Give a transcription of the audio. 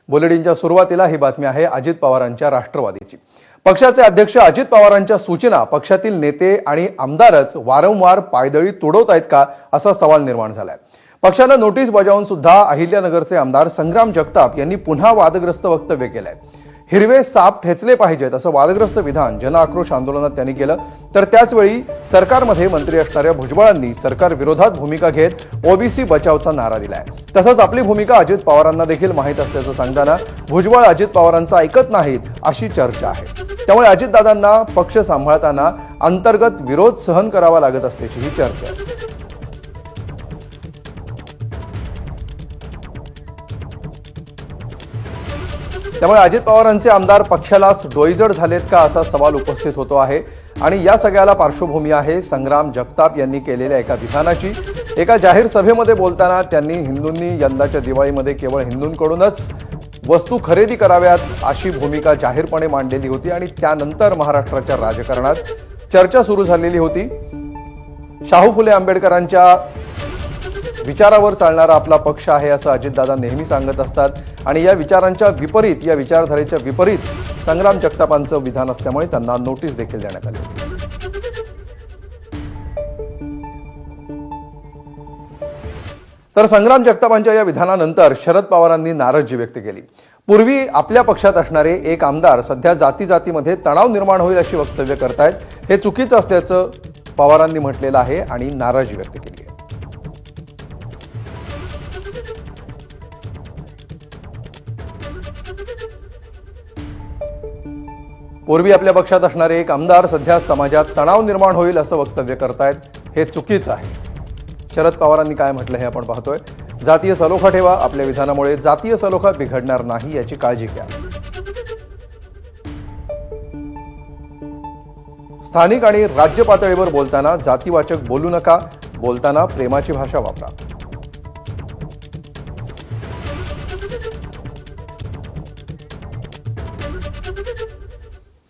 बुलेटिनच्या सुरुवातीला ही बातमी आहे अजित पवारांच्या राष्ट्रवादीची। पक्षाचे अध्यक्ष अजित पवारांच्या सूचना पक्षातील नेते आणि आमदारच वारंवार पायदळी तुडवत आहेत का असा सवाल निर्माण झालाय। पक्षाने नोटीस बजावून सुद्धा अहिल्यानगरचे आमदार संग्राम जगताप यांनी पुन्हा वादग्रस्त वक्तव्य केलंय। हिरवे साप ठेचले पाहिजेत असं वादग्रस्त विधान जन आक्रोश आंदोलनात त्यांनी केलं। तर त्याचवेळी सरकारमध्ये मंत्री असणाऱ्या भुजबळांनी सरकार विरोधात भूमिका घेत ओबीसी बचावचा नारा दिलाय। तसंच आपली भूमिका अजित पवारांना देखील माहीत असल्याचं सांगताना भुजबळ अजित पवारांचं ऐकत नाहीत अशी चर्चा आहे। त्यामुळे अजितदादांना पक्ष सांभाळताना अंतर्गत विरोध सहन करावा लागत असल्याची ही चर्चा आहे। त्यामुळे अजित पवारांचे आमदार पक्षालाच डोईजड झालेत का असा सवाल उपस्थित होतो आहे। आणि या सगळ्याला पार्श्वभूमी आहे संग्राम जगताप यांनी केलेल्या एका विधानाची। एका जाहीर सभेमध्ये बोलताना त्यांनी हिंदूंनी यंदाच्या दिवाळीमध्ये केवळ हिंदूंकडूनच वस्तू खरेदी कराव्यात अशी भूमिका जाहीरपणे मांडलेली होती। आणि त्यानंतर महाराष्ट्राच्या राजकारणात चर्चा सुरू झालेली होती। शाहू फुले आंबेडकरांच्या विचारावर चालणारा आपला पक्ष आहे असं अजितदादा नेहमी सांगत असतात। आणि या विचारांच्या विपरीत या विचारधारेच्या विपरीत संग्राम जगतापांचं विधान असल्यामुळे त्यांना नोटीस देखील देण्यात आली। तर संग्राम जगतापांच्या या विधानानंतर शरद पवारांनी नाराजी व्यक्त केली। पूर्वी आपल्या पक्षात असणारे एक आमदार सध्या जातीमध्ये तणाव निर्माण होईल अशी वक्तव्य करतायत। हे चुकीचं असल्याचं पवारांनी म्हटलेलं आहे आणि नाराजी व्यक्त केली आहे। पूर्वी आपल्या पक्षात असणारे एक आमदार सध्या समाजात तणाव निर्माण होईल असं वक्तव्य करतायत, हे चुकीचं आहे। शरद पवारांनी काय म्हटलं हे आपण पाहतोय। जातीय सलोखा ठेवा, आपल्या विधानामुळे जातीय सलोखा बिघडणार नाही याची काळजी घ्या। स्थानिक आणि राज्य पातळीवर बोलताना जातीवाचक बोलू नका, बोलताना प्रेमाची भाषा वापरा।